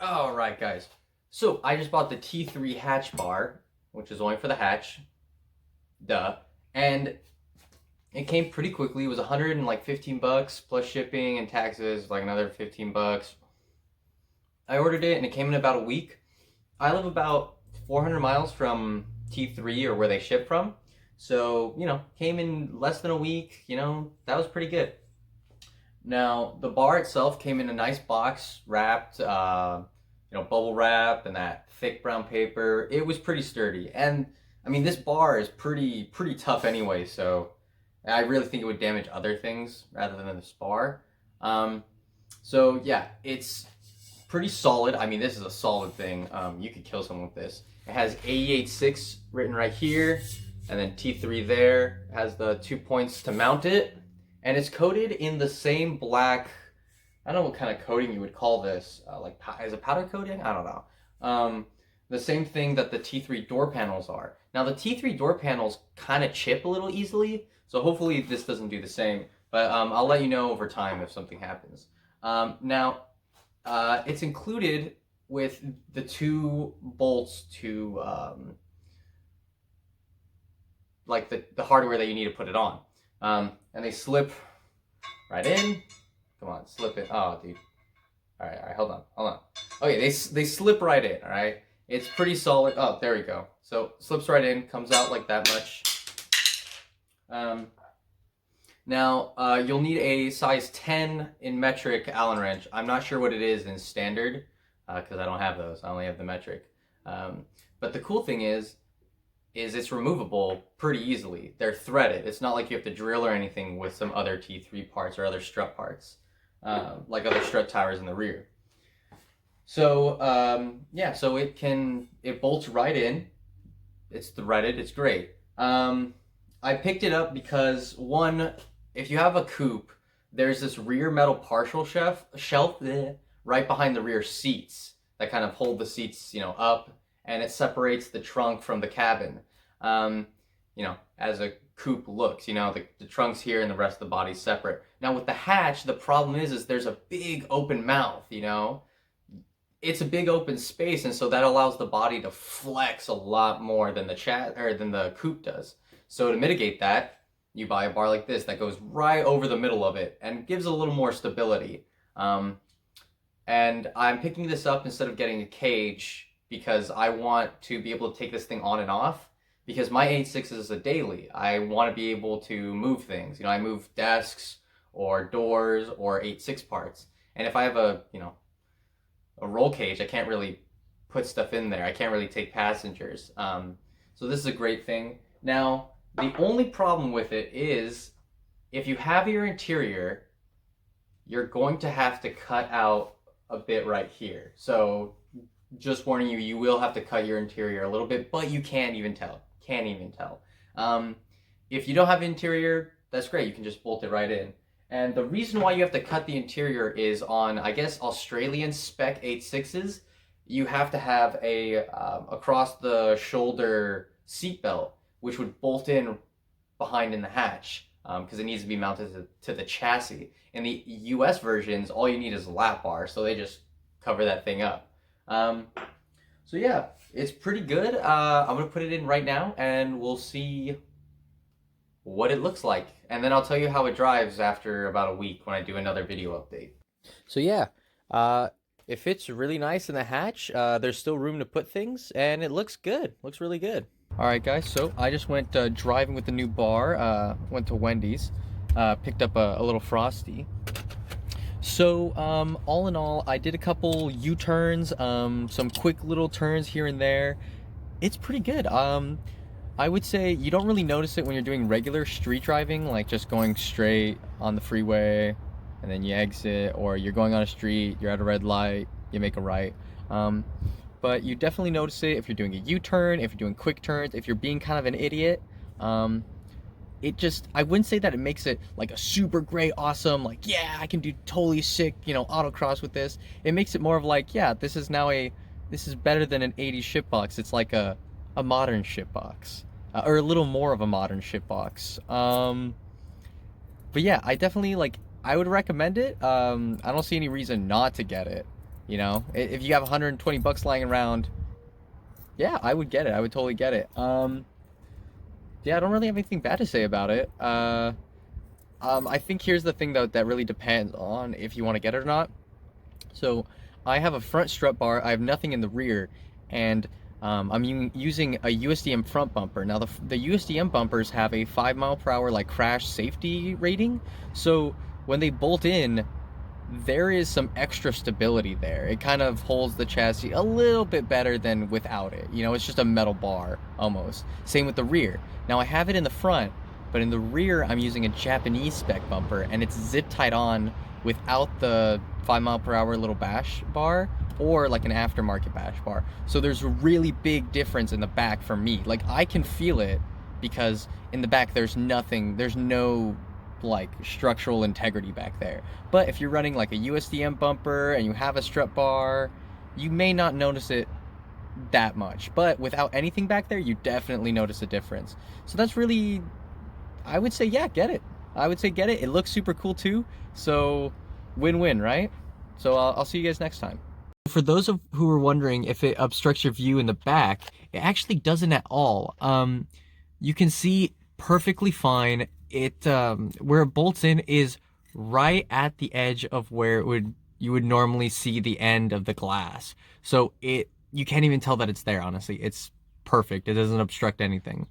All right, guys. So I just bought the T3 hatch bar, which is only for the hatch, duh, and it came pretty quickly. It was 115 bucks plus shipping and taxes, like another 15 bucks. I ordered it and it came in about a week. I live about 400 miles from T3 or where they ship from, so came in less than a week. That was pretty good. Now, the bar itself came in a nice box, wrapped, bubble wrap and that thick brown paper. It was pretty sturdy, and I mean, this bar is pretty tough anyway. So I really think it would damage other things rather than this bar. Um, so yeah, it's pretty solid. I mean, this is a solid thing. You could kill someone with this. It has AE86 written right here, and then T3 there. It has the 2 points to mount it, and it's coated in the same black. I don't know what kind of coating you would call this. Is it powder coating? I don't know. The same thing that the T3 door panels are. Now the T3 door panels kind of chip a little easily, so hopefully this doesn't do the same. But I'll let you know over time if something happens. Now, it's included with the 2 bolts to like the hardware that you need to put it on. And they slip right in. Come on, slip it. Oh, dude. All right, hold on. Okay, they slip right in. All right, it's pretty solid. Oh, there we go. So slips right in, comes out like that much. Now you'll need a size 10 in metric Allen wrench. I'm not sure what it is in standard because I don't have those. I only have the metric. But the cool thing is it's removable pretty easily. They're threaded. It's not like you have to drill or anything with some other T3 parts or other strut parts. Like other strut towers in the rear. So yeah, so it bolts right in. It's threaded. It's great. I picked it up because one, if you have a coupe, there's this rear metal partial shelf right behind the rear seats that kind of hold the seats, up, and it separates the trunk from the cabin. As a coupe looks, the trunk's here and the rest of the body's separate. Now with the hatch, the problem is there's a big open mouth, It's a big open space, and so that allows the body to flex a lot more than the coupe does. So to mitigate that, you buy a bar like this that goes right over the middle of it and gives a little more stability. And I'm picking this up instead of getting a cage because I want to be able to take this thing on and off. Because my AE86 is a daily. I want to be able to move things. I move desks or doors or AE86 parts. And if I have a roll cage, I can't really put stuff in there. I can't really take passengers. So this is a great thing. Now, the only problem with it is if you have your interior, you're going to have to cut out a bit right here. So just warning you, you will have to cut your interior a little bit, but you can't even tell. If you don't have interior, that's great. You can just bolt it right in. And the reason why you have to cut the interior is on, I guess, Australian spec 86s, you have to have a across the shoulder seatbelt, which would bolt in behind in the hatch because it needs to be mounted to the chassis. In the US versions, all you need is a lap bar, so they just cover that thing up. So yeah, it's pretty good. I'm gonna put it in right now and we'll see what it looks like. And then I'll tell you how it drives after about a week when I do another video update. So yeah, it fits really nice in the hatch. There's still room to put things and it looks good. Looks really good. All right guys, so I just went driving with the new bar, went to Wendy's, picked up a little Frosty. So, all in all, I did a couple U-turns, some quick little turns here and there. It's pretty good. I would say you don't really notice it when you're doing regular street driving, like just going straight on the freeway and then you exit, or you're going on a street, you're at a red light, you make a right. But you definitely notice it if you're doing a U-turn, if you're doing quick turns, if you're being kind of an idiot. I wouldn't say that it makes it like a super great, awesome, like, yeah, I can do totally sick, autocross with this. It makes it more of like, yeah, this is better than an 80s shitbox. It's like a modern shitbox, or a little more of a modern shitbox. But yeah, I definitely, I would recommend it. I don't see any reason not to get it. You know, if you have 120 bucks lying around, yeah, I would get it. I would totally get it. Yeah, I don't really have anything bad to say about it. I think here's the thing though that really depends on if you want to get it or not. So I have a front strut bar. I have nothing in the rear, and I'm using a USDM front bumper. Now the USDM bumpers have a 5 mile per hour like crash safety rating. So when they bolt in, there is some extra stability there. It kind of holds the chassis a little bit better than without it. You know, it's just a metal bar almost. Same with the rear. Now I have it in the front, but in the rear I'm using a Japanese spec bumper, and it's zip tied on without the 5 mile per hour little bash bar or like an aftermarket bash bar. So there's a really big difference in the back for me. Like I can feel it because in the back there's nothing, there's no like structural integrity back there. But if you're running like a USDM bumper and you have a strut bar, you may not notice it that much. But without anything back there, you definitely notice a difference. So that's really, I would say, yeah, get it. I would say get it. It looks super cool too. So win-win, right? So I'll see you guys next time. For those of who are wondering if it obstructs your view in the back, it actually doesn't at all. You can see perfectly fine. It where it bolts in is right at the edge of where you would normally see the end of the glass. So you can't even tell that it's there, honestly. It's perfect. It doesn't obstruct anything.